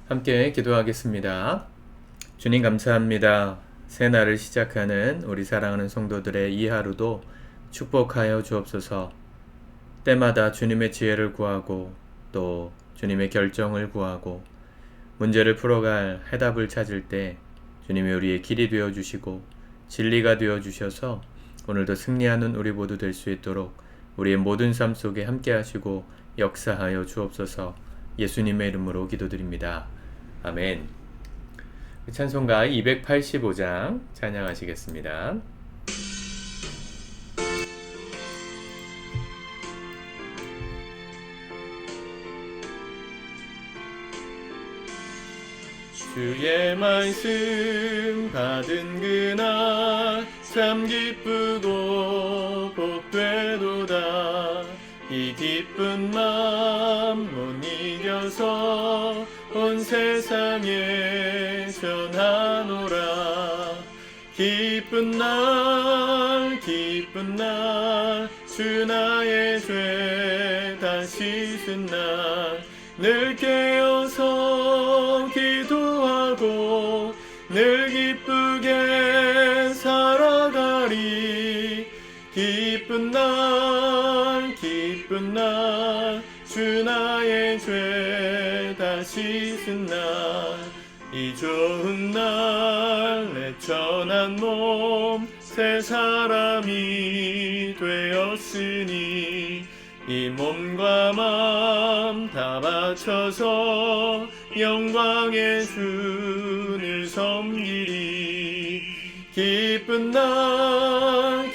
함께 기도하겠습니다. 주님 감사합니다. 새 날을 시작하는 우리 사랑하는 성도들의 이 하루도 축복하여 주옵소서. 때마다 주님의 지혜를 구하고 또 주님의 결정을 구하고 문제를 풀어갈 해답을 찾을 때 주님이 우리의 길이 되어 주시고 진리가 되어 주셔서 오늘도 승리하는 우리 모두 될 수 있도록 우리의 모든 삶 속에 함께 하시고 역사하여 주옵소서. 예수님의 이름으로 기도드립니다. 아멘. 찬송가 285장 찬양하시겠습니다. 주의 말씀 받은 그날 참 기쁘고 복되도다. 이 기쁜 마음 못 이겨서 온 세상에 전하노라. 기쁜 날 주 나의 죄 다 씻은 날 늘 깨어서 기도하고 늘 기쁘게 살아가리. 기쁜 날 주 나의 죄 다 씻은 날 이 좋은 날 내 천한 몸 새 사람이 되었으니 이 몸과 마음 다 바쳐서 영광의 주를 섬기리. 기쁜 날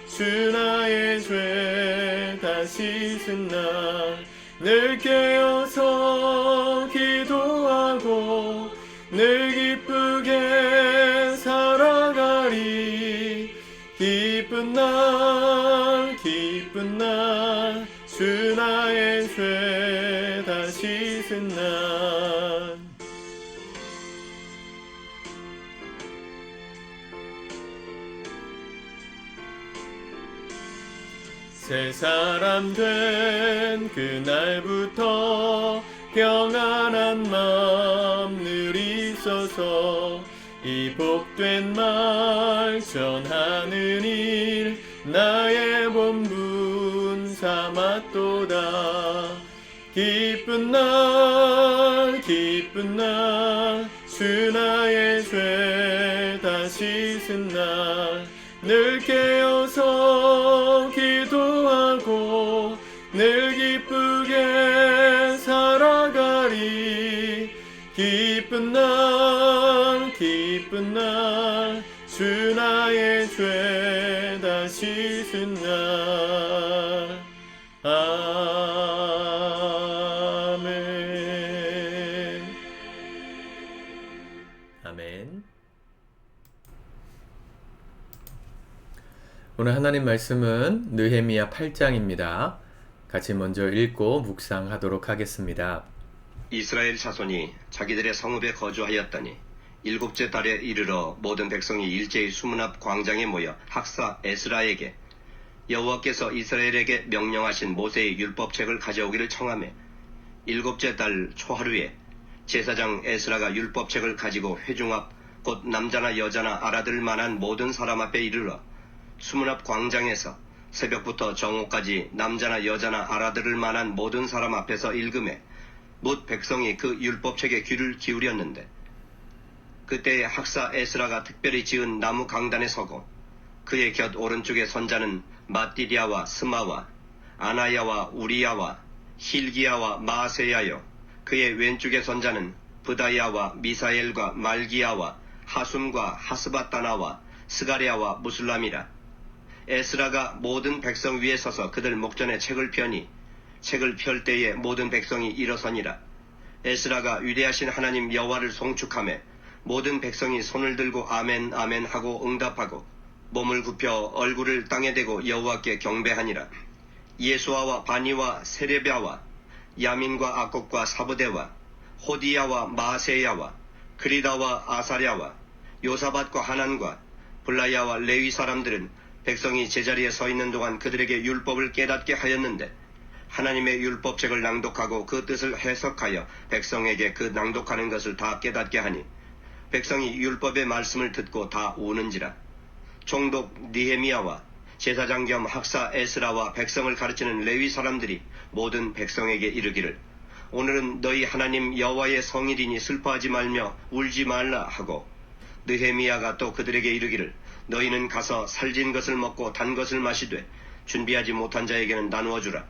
주 나의 죄 다 씻은 날 늘 깨어서 기도하고 늘 기쁘게 살아가리. 기쁜 날 주 나의 죄 다 씻은 날. 새 사람 된 그날부터 평안한 마음 늘 있어서 이 복된 말 전하는 일 나의 본분 삼았도다. 기쁜 날 주 나의 죄 다 씻은 날 늘 깨어서 기도하고 늘 기쁘게 살아가리. 기쁜 날 주 나의 죄 다 씻은 날. 아멘. 아멘. 오늘 하나님 말씀은 느헤미야 8장입니다. 같이 먼저 읽고 묵상하도록 하겠습니다. 이스라엘 자손이 자기들의 성읍에 거주하였더니 일곱째 달에 이르러 모든 백성이 일제히 수문 앞 광장에 모여 학사 에스라에게 여호와께서 이스라엘에게 명령하신 모세의 율법책을 가져오기를 청하매 일곱째 달 초하루에 제사장 에스라가 율법책을 가지고 회중 앞 곧 남자나 여자나 알아들 만한 모든 사람 앞에 이르러 수문 앞 광장에서 새벽부터 정오까지 남자나 여자나 알아들을 만한 모든 사람 앞에서 읽음에 못 백성이 그 율법책에 귀를 기울였는데 그때에 학사 에스라가 특별히 지은 나무 강단에 서고 그의 곁 오른쪽에 선자는 마띠디아와 스마와 아나야와 우리야와 힐기야와 마세야요 그의 왼쪽에 선자는 브다야와 미사엘과 말기야와 하숨과 하스바따나와 스가랴와 무슬람이라. 에스라가 모든 백성 위에 서서 그들 목전에 책을 펴니 책을 펼 때에 모든 백성이 일어서니라. 에스라가 위대하신 하나님 여호와를 송축하며 모든 백성이 손을 들고 아멘 아멘 하고 응답하고 몸을 굽혀 얼굴을 땅에 대고 여호와께 경배하니라. 예수아와 바니와 세레비아와 야민과 악곡과 사부대와 호디야와 마세야와 그리다와 아사랴와 요사밧과 하난과 블라야와 레위 사람들은 백성이 제자리에 서 있는 동안 그들에게 율법을 깨닫게 하였는데 하나님의 율법책을 낭독하고 그 뜻을 해석하여 백성에게 그 낭독하는 것을 다 깨닫게 하니 백성이 율법의 말씀을 듣고 다 우는지라. 총독 니헤미야와 제사장 겸 학사 에스라와 백성을 가르치는 레위 사람들이 모든 백성에게 이르기를 오늘은 너희 하나님 여호와의 성일이니 슬퍼하지 말며 울지 말라 하고, 느헤미야가 또 그들에게 이르기를 너희는 가서 살진 것을 먹고 단 것을 마시되 준비하지 못한 자에게는 나누어 주라.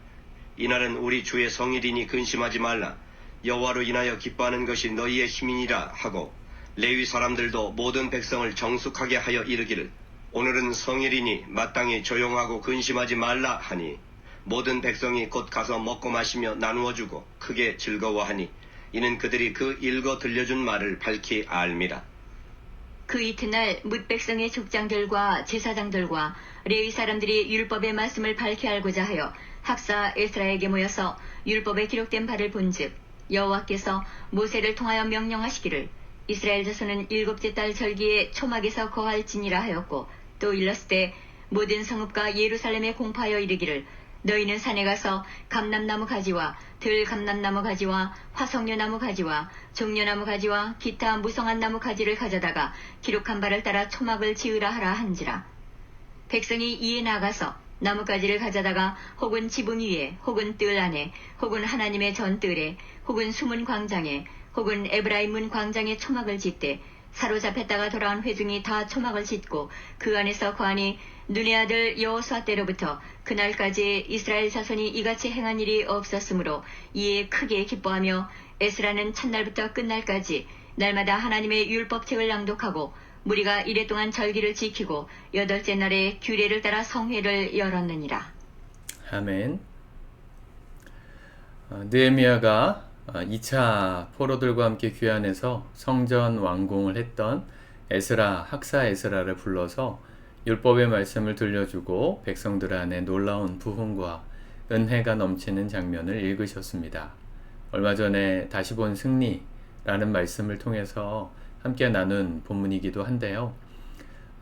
이날은 우리 주의 성일이니 근심하지 말라. 여호와로 인하여 기뻐하는 것이 너희의 힘이니라 하고, 레위 사람들도 모든 백성을 정숙하게 하여 이르기를 오늘은 성일이니 마땅히 조용하고 근심하지 말라 하니, 모든 백성이 곧 가서 먹고 마시며 나누어 주고 크게 즐거워하니 이는 그들이 그 읽어 들려준 말을 밝히 알미라. 그 이튿날 뭇 백성의 족장들과 제사장들과 레위 사람들이 율법의 말씀을 밝히 알고자 하여 학사 에스라에게 모여서 율법에 기록된 바를 본즉, 여호와께서 모세를 통하여 명령하시기를 이스라엘 자손은 일곱째 달 절기에 초막에서 거할지니라 하였고, 또 일렀을 때 모든 성읍과 예루살렘에 공포하여 이르기를 너희는 산에 가서 감람나무 가지와 들감람나무 가지와 화석류나무 가지와 종려나무 가지와 기타 무성한 나무 가지를 가져다가 기록한 바를 따라 초막을 지으라 하라 한지라. 백성이 이에 나가서 나뭇가지를 가져다가 혹은 지붕 위에 혹은 뜰 안에 혹은 하나님의 전뜰에 혹은 숨은 광장에 혹은 에브라임 문 광장에 초막을 짓되, 사로잡혔다가 돌아온 회중이 다 초막을 짓고 그 안에서 거하니 눈의 아들 여호수아 때로부터 그날까지 이스라엘 자손이 이같이 행한 일이 없었으므로 이에 크게 기뻐하며 에스라는 첫날부터 끝날까지 날마다 하나님의 율법책을 낭독하고 무리가 이레 동안 절기를 지키고 여덟째 날에 규례를 따라 성회를 열었느니라. 아멘. 느헤미야가 2차 포로들과 함께 귀환해서 성전 완공을 했던 에스라, 학사 에스라를 불러서 율법의 말씀을 들려주고 백성들 안에 놀라운 부흥과 은혜가 넘치는 장면을 읽으셨습니다. 얼마 전에 다시 본 승리라는 말씀을 통해서 함께 나눈 본문이기도 한데요.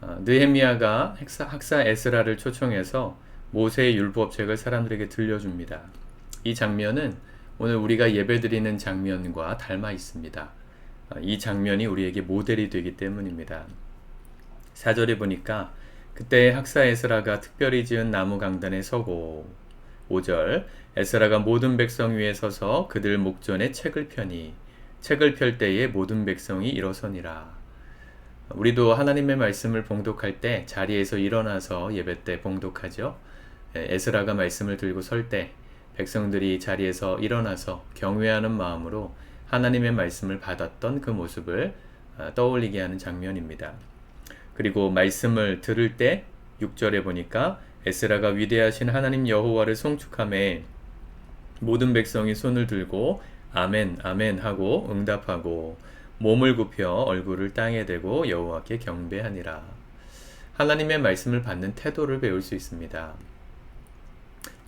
느헤미야가 학사 에스라를 초청해서 모세의 율법책을 사람들에게 들려줍니다. 이 장면은 오늘 우리가 예배드리는 장면과 닮아 있습니다. 이 장면이 우리에게 모델이 되기 때문입니다. 4절에 보니까 그때 학사 에스라가 특별히 지은 나무 강단에 서고, 5절 에스라가 모든 백성 위에 서서 그들 목전에 책을 펴니 책을 펼 때에 모든 백성이 일어서니라. 우리도 하나님의 말씀을 봉독할 때 자리에서 일어나서 예배 때 봉독하죠. 에스라가 말씀을 들고 설 때 백성들이 자리에서 일어나서 경외하는 마음으로 하나님의 말씀을 받았던 그 모습을 떠올리게 하는 장면입니다. 그리고 말씀을 들을 때 6절에 보니까 에스라가 위대하신 하나님 여호와를 송축하며 모든 백성이 손을 들고 아멘 아멘 하고 응답하고 몸을 굽혀 얼굴을 땅에 대고 여호와께 경배하니라. 하나님의 말씀을 받는 태도를 배울 수 있습니다.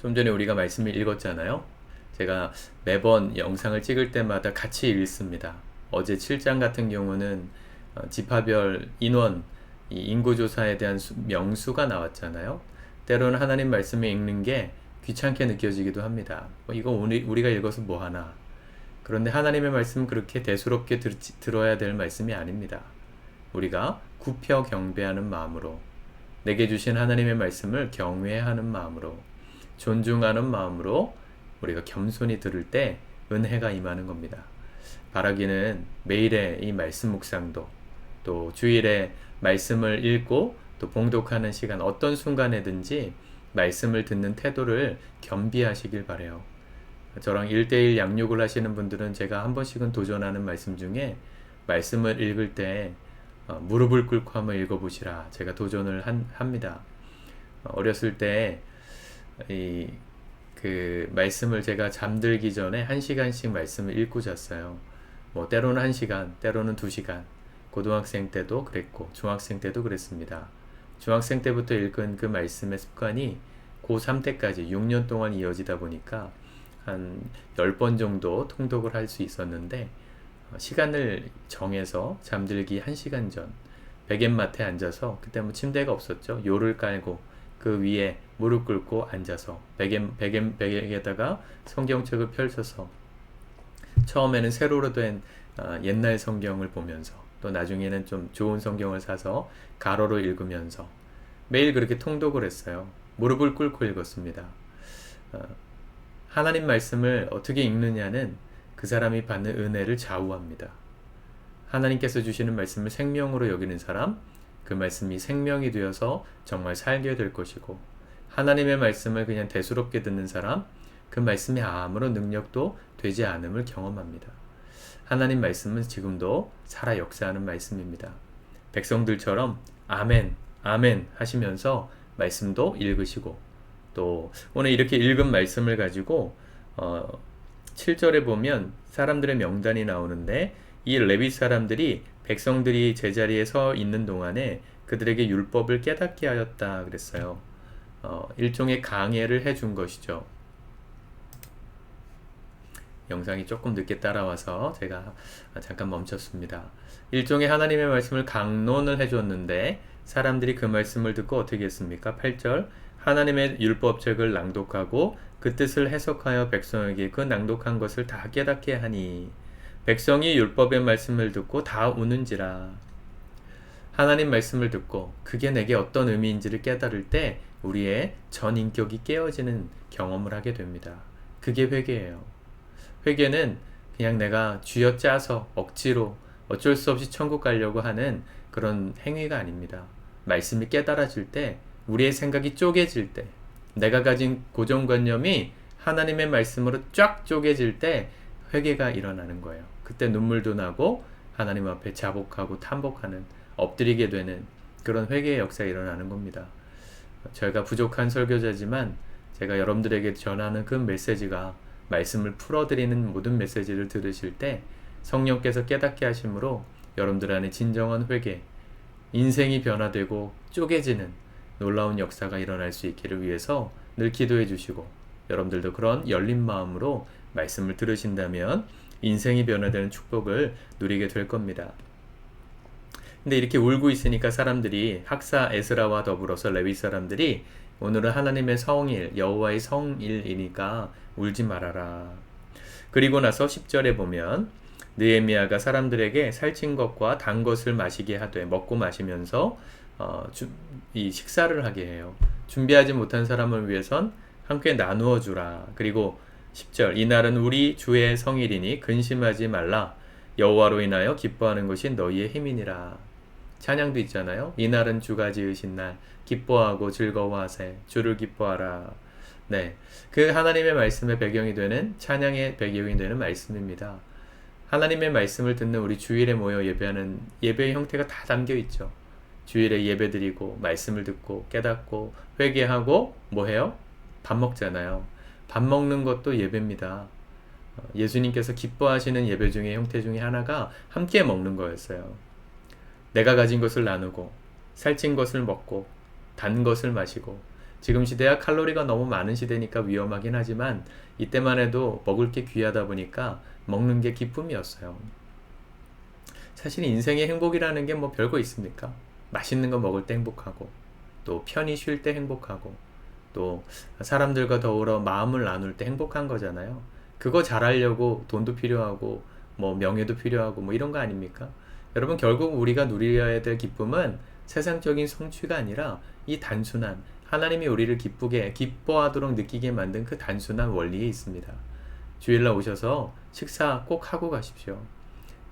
좀 전에 우리가 말씀을 읽었잖아요. 제가 매번 영상을 찍을 때마다 같이 읽습니다. 어제 7장 같은 경우는 지파별 인원, 인구조사에 대한 명수가 나왔잖아요. 때로는 하나님 말씀을 읽는 게 귀찮게 느껴지기도 합니다. 이거 우리가 읽어서 뭐하나. 그런데 하나님의 말씀은 그렇게 대수롭게 들어야 될 말씀이 아닙니다. 우리가 굽혀 경배하는 마음으로, 내게 주신 하나님의 말씀을 경외하는 마음으로, 존중하는 마음으로 우리가 겸손히 들을 때 은혜가 임하는 겁니다. 바라기는 매일의 이 말씀 묵상도, 또 주일에 말씀을 읽고 또 봉독하는 시간, 어떤 순간에든지 말씀을 듣는 태도를 겸비하시길 바라요. 저랑 1대1 양육을 하시는 분들은 제가 한 번씩은 도전하는 말씀 중에 말씀을 읽을 때 무릎을 꿇고 한번 읽어보시라 제가 도전을 합니다. 어렸을 때 그 말씀을 제가 잠들기 전에 1시간씩 말씀을 읽고 잤어요. 때로는 1시간, 때로는 2시간. 고등학생 때도 그랬고 중학생 때도 그랬습니다. 중학생 때부터 읽은 그 말씀의 습관이 고3 때까지 6년 동안 이어지다 보니까 한 10번 정도 통독을 할 수 있었는데, 시간을 정해서 잠들기 1시간 전 베갯마트에 앉아서, 그때 침대가 없었죠. 요를 깔고 그 위에 무릎 꿇고 앉아서 베개에다가 성경책을 펼쳐서 처음에는 세로로 된 옛날 성경을 보면서 또 나중에는 좀 좋은 성경을 사서 가로로 읽으면서 매일 그렇게 통독을 했어요. 무릎을 꿇고 읽었습니다. 하나님 말씀을 어떻게 읽느냐는 그 사람이 받는 은혜를 좌우합니다. 하나님께서 주시는 말씀을 생명으로 여기는 사람, 그 말씀이 생명이 되어서 정말 살게 될 것이고, 하나님의 말씀을 그냥 대수롭게 듣는 사람, 그 말씀이 아무런 능력도 되지 않음을 경험합니다. 하나님 말씀은 지금도 살아 역사하는 말씀입니다. 백성들처럼 아멘, 아멘 하시면서 말씀도 읽으시고, 또 오늘 이렇게 읽은 말씀을 가지고 7절에 보면 사람들의 명단이 나오는데, 이 레위 사람들이 백성들이 제자리에 서 있는 동안에 그들에게 율법을 깨닫게 하였다 그랬어요. 일종의 강해를 해준 것이죠. 영상이 조금 늦게 따라와서 제가 잠깐 멈췄습니다. 일종의 하나님의 말씀을 강론을 해줬는데 사람들이 그 말씀을 듣고 어떻게 했습니까? 8절 하나님의 율법책을 낭독하고 그 뜻을 해석하여 백성에게 그 낭독한 것을 다 깨닫게 하니 백성이 율법의 말씀을 듣고 다 우는지라. 하나님 말씀을 듣고 그게 내게 어떤 의미인지를 깨달을 때 우리의 전 인격이 깨어지는 경험을 하게 됩니다. 그게 회개예요. 회개는 그냥 내가 쥐어짜서 억지로 어쩔 수 없이 천국 가려고 하는 그런 행위가 아닙니다. 말씀이 깨달아질 때, 우리의 생각이 쪼개질 때, 내가 가진 고정관념이 하나님의 말씀으로 쫙 쪼개질 때 회개가 일어나는 거예요. 그때 눈물도 나고 하나님 앞에 자복하고 탐복하는, 엎드리게 되는 그런 회개의 역사가 일어나는 겁니다. 저희가 부족한 설교자지만 제가 여러분들에게 전하는 그 메시지가 말씀을 풀어드리는 모든 메시지를 들으실 때 성령께서 깨닫게 하심으로 여러분들 안에 진정한 회개, 인생이 변화되고 쪼개지는 놀라운 역사가 일어날 수 있기를 위해서 늘 기도해 주시고, 여러분들도 그런 열린 마음으로 말씀을 들으신다면 인생이 변화되는 축복을 누리게 될 겁니다. 근데 이렇게 울고 있으니까 사람들이, 학사 에스라와 더불어서 레위 사람들이 오늘은 하나님의 성일, 여호와의 성일이니까 울지 말아라. 그리고 나서 10절에 보면 느헤미야가 사람들에게 살찐 것과 단 것을 마시게 하되, 먹고 마시면서 이 식사를 하게 해요. 준비하지 못한 사람을 위해선 함께 나누어 주라. 그리고 10절 이날은 우리 주의 성일이니 근심하지 말라. 여호와로 인하여 기뻐하는 것이 너희의 힘이니라. 찬양도 있잖아요. 이날은 주가 지으신 날, 기뻐하고 즐거워하세. 주를 기뻐하라. 네, 그 하나님의 말씀의 배경이 되는, 찬양의 배경이 되는 말씀입니다. 하나님의 말씀을 듣는 우리 주일에 모여 예배하는 예배의 형태가 다 담겨 있죠. 주일에 예배드리고 말씀을 듣고 깨닫고 회개하고 뭐해요? 밥 먹잖아요. 밥 먹는 것도 예배입니다. 예수님께서 기뻐하시는 예배 중에 형태 중에 하나가 함께 먹는 거였어요. 내가 가진 것을 나누고 살찐 것을 먹고 단 것을 마시고, 지금 시대야 칼로리가 너무 많은 시대니까 위험하긴 하지만 이때만 해도 먹을 게 귀하다 보니까 먹는 게 기쁨이었어요. 사실 인생의 행복이라는 게 뭐 별거 있습니까? 맛있는 거 먹을 때 행복하고, 또 편히 쉴 때 행복하고, 또 사람들과 더불어 마음을 나눌 때 행복한 거잖아요. 그거 잘하려고 돈도 필요하고 뭐 명예도 필요하고 뭐 이런 거 아닙니까? 여러분, 결국 우리가 누려야 될 기쁨은 세상적인 성취가 아니라 이 단순한, 하나님이 우리를 기쁘게 기뻐하도록 느끼게 만든 그 단순한 원리에 있습니다. 주일날 오셔서 식사 꼭 하고 가십시오.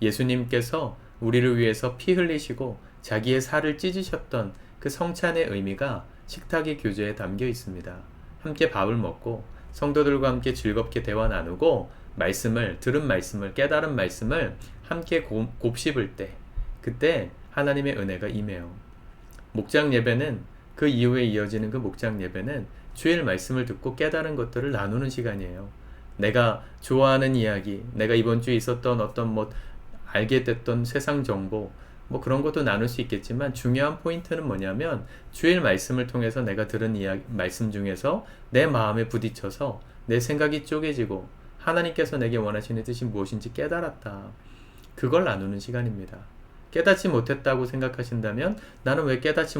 예수님께서 우리를 위해서 피 흘리시고 자기의 살을 찢으셨던 그 성찬의 의미가 식탁의 교제에 담겨 있습니다. 함께 밥을 먹고 성도들과 함께 즐겁게 대화 나누고 들은 말씀을, 깨달은 말씀을 함께 곱씹을 때, 그때 하나님의 은혜가 임해요. 목장 예배는, 그 이후에 이어지는 그 목장 예배는 주일 말씀을 듣고 깨달은 것들을 나누는 시간이에요. 내가 좋아하는 이야기, 내가 이번 주에 있었던 어떤 알게 됐던 세상 정보, 그런 것도 나눌 수 있겠지만 중요한 포인트는 뭐냐면 주일 말씀을 통해서 내가 들은 말씀 중에서 내 마음에 부딪혀서 내 생각이 쪼개지고 하나님께서 내게 원하시는 뜻이 무엇인지 깨달았다. 그걸 나누는 시간입니다. 깨닫지 못했다고 생각하신다면 나는 왜 깨닫지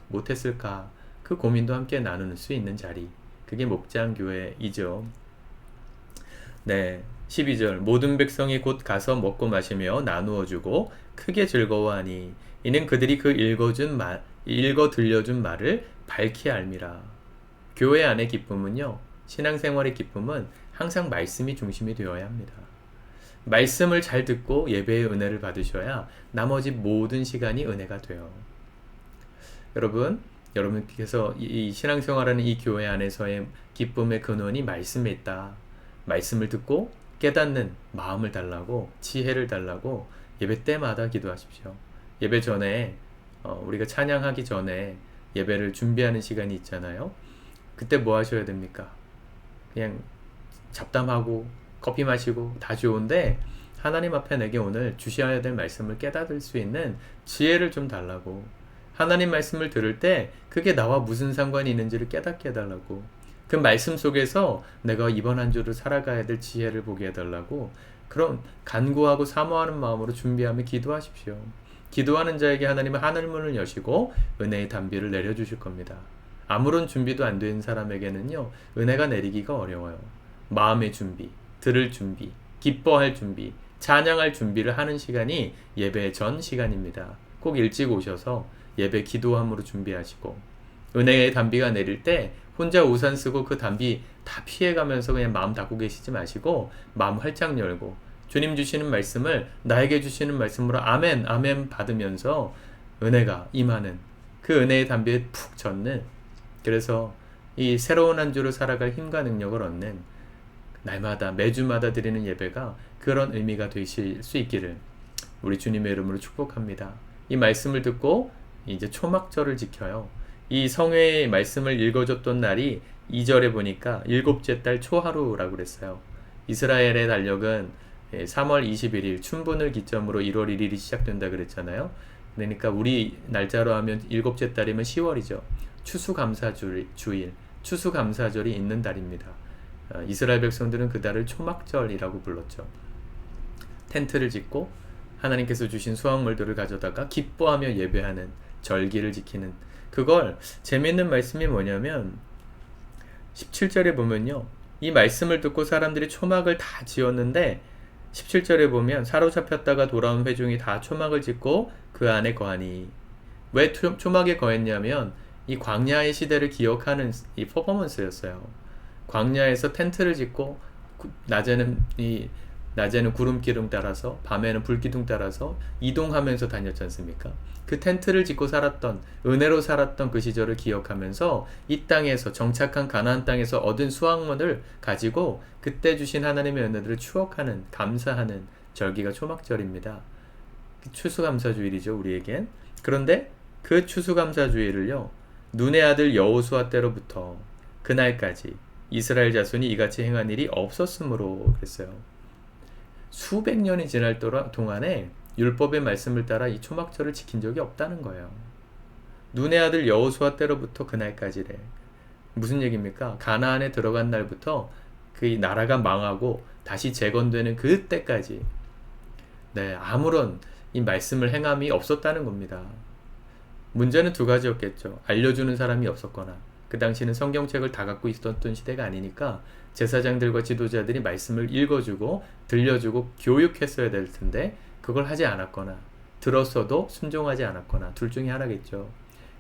못했을까? 그 고민도 함께 나눌 수 있는 자리, 그게 목장 교회이죠. 네, 12절 모든 백성이 곧 가서 먹고 마시며 나누어 주고 크게 즐거워하니 이는 그들이 그 읽어 들려준 말을 밝히 알미라. 교회 안의 기쁨은요, 신앙생활의 기쁨은 항상 말씀이 중심이 되어야 합니다. 말씀을 잘 듣고 예배의 은혜를 받으셔야 나머지 모든 시간이 은혜가 돼요. 여러분께서 이 신앙생활하는 이 교회 안에서의 기쁨의 근원이 말씀에 있다. 말씀을 듣고 깨닫는 마음을 달라고, 지혜를 달라고 예배 때마다 기도하십시오. 예배 전에 우리가 찬양하기 전에 예배를 준비하는 시간이 있잖아요. 그때 뭐 하셔야 됩니까? 그냥 잡담하고 커피 마시고 다 좋은데 하나님 앞에 내게 오늘 주셔야 될 말씀을 깨닫을 수 있는 지혜를 좀 달라고, 하나님 말씀을 들을 때 그게 나와 무슨 상관이 있는지를 깨닫게 해달라고, 그 말씀 속에서 내가 이번 한 주를 살아가야 될 지혜를 보게 해달라고, 그런 간구하고 사모하는 마음으로 준비하며 기도하십시오. 기도하는 자에게 하나님은 하늘문을 여시고 은혜의 단비를 내려주실 겁니다. 아무런 준비도 안 된 사람에게는요, 은혜가 내리기가 어려워요. 마음의 준비, 들을 준비, 기뻐할 준비, 찬양할 준비를 하는 시간이 예배 전 시간입니다. 꼭 일찍 오셔서 예배 기도함으로 준비하시고, 은혜의 단비가 내릴 때 혼자 우산 쓰고 그 단비 다 피해가면서 그냥 마음 닫고 계시지 마시고 마음 활짝 열고 주님 주시는 말씀을 나에게 주시는 말씀으로 아멘 아멘 받으면서 은혜가 임하는, 그 은혜의 단비에 푹 젖는, 그래서 이 새로운 한 주를 살아갈 힘과 능력을 얻는, 날마다 매주마다 드리는 예배가 그런 의미가 되실 수 있기를 우리 주님의 이름으로 축복합니다. 이 말씀을 듣고 이제 초막절을 지켜요. 이 성회의 말씀을 읽어줬던 날이 2절에 보니까 일곱째 달 초하루라고 그랬어요. 이스라엘의 달력은 3월 21일 춘분을 기점으로 1월 1일이 시작된다 그랬잖아요. 그러니까 우리 날짜로 하면 일곱째 달이면 10월이죠. 추수감사주일, 추수감사절이 있는 달입니다. 이스라엘 백성들은 그 달을 초막절이라고 불렀죠. 텐트를 짓고 하나님께서 주신 수확물들을 가져다가 기뻐하며 예배하는, 절기를 지키는, 그걸 재미있는 말씀이 뭐냐면 17절에 보면요, 이 말씀을 듣고 사람들이 초막을 다 지었는데 17절에 보면 사로잡혔다가 돌아온 회중이 다 초막을 짓고 그 안에 거하니, 왜 초막에 거했냐면 이 광야의 시대를 기억하는 이 퍼포먼스였어요. 광야에서 텐트를 짓고 낮에는 구름기둥 따라서 밤에는 불기둥 따라서 이동하면서 다녔지 않습니까? 그 텐트를 짓고 살았던, 은혜로 살았던 그 시절을 기억하면서 이 땅에서 정착한 가나안 땅에서 얻은 수확물을 가지고 그때 주신 하나님의 은혜들을 추억하는, 감사하는 절기가 초막절입니다. 추수감사주일이죠, 우리에겐. 그런데 그 추수감사주일을요, 눈의 아들 여호수아 때로부터 그날까지 이스라엘 자손이 이같이 행한 일이 없었으므로 그랬어요. 수백 년이 지날 동안에 율법의 말씀을 따라 이 초막절을 지킨 적이 없다는 거예요. 눈의 아들 여호수아 때로부터 그날까지래. 무슨 얘기입니까? 가나안에 들어간 날부터 그 나라가 망하고 다시 재건되는 그때까지 아무런 이 말씀을 행함이 없었다는 겁니다. 문제는 두 가지였겠죠. 알려주는 사람이 없었거나, 그 당시는 성경책을 다 갖고 있었던 시대가 아니니까 제사장들과 지도자들이 말씀을 읽어주고 들려주고 교육했어야 될 텐데 그걸 하지 않았거나, 들었어도 순종하지 않았거나, 둘 중에 하나겠죠.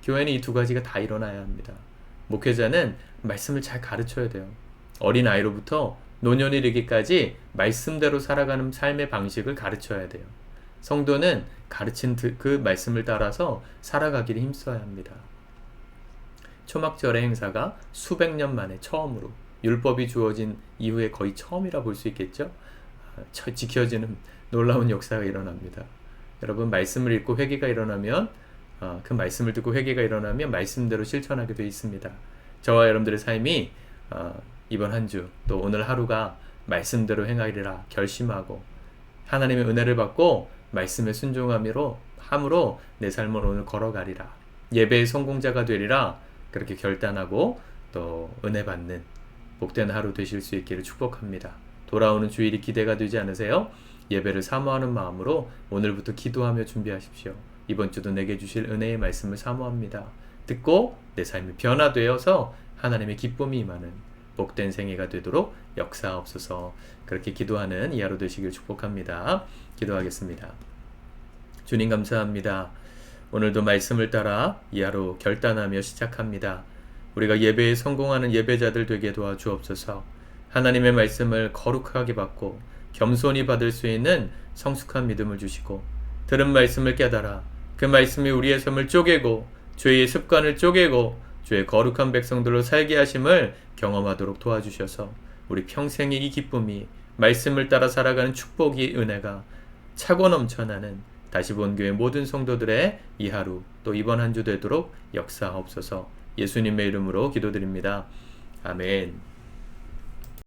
교회는 이 두 가지가 다 일어나야 합니다. 목회자는 말씀을 잘 가르쳐야 돼요. 어린 아이로부터 노년이 이르기까지 말씀대로 살아가는 삶의 방식을 가르쳐야 돼요. 성도는 가르친 그 말씀을 따라서 살아가기를 힘써야 합니다. 초막절의 행사가 수백 년 만에 처음으로, 율법이 주어진 이후에 거의 처음이라 볼 수 있겠죠. 지켜지는 놀라운 역사가 일어납니다. 여러분, 말씀을 읽고 회개가 일어나면, 그 말씀을 듣고 회개가 일어나면 말씀대로 실천하게 되어 있습니다. 저와 여러분들의 삶이 이번 한 주, 또 오늘 하루가 말씀대로 행하리라 결심하고 하나님의 은혜를 받고 말씀에 순종함으로 내 삶을 오늘 걸어가리라, 예배의 성공자가 되리라, 그렇게 결단하고 또 은혜 받는 복된 하루 되실 수 있기를 축복합니다. 돌아오는 주일이 기대가 되지 않으세요? 예배를 사모하는 마음으로 오늘부터 기도하며 준비하십시오. 이번 주도 내게 주실 은혜의 말씀을 사모합니다. 듣고 내 삶이 변화되어서 하나님의 기쁨이 임하는 복된 생애가 되도록 역사하옵소서. 그렇게 기도하는 이 하루 되시길 축복합니다. 기도하겠습니다. 주님 감사합니다. 오늘도 말씀을 따라 이 하루 결단하며 시작합니다. 우리가 예배에 성공하는 예배자들 되게 도와주옵소서. 하나님의 말씀을 거룩하게 받고 겸손히 받을 수 있는 성숙한 믿음을 주시고 들은 말씀을 깨달아 그 말씀이 우리의 삶을 쪼개고 죄의 습관을 쪼개고 주의 거룩한 백성들로 살게 하심을 경험하도록 도와주셔서 우리 평생의 이 기쁨이 말씀을 따라 살아가는 축복이 은혜가 차고 넘쳐나는 다시 본 교회 모든 성도들의 이 하루 또 이번 한 주 되도록 역사하옵소서. 예수님의 이름으로 기도드립니다. 아멘.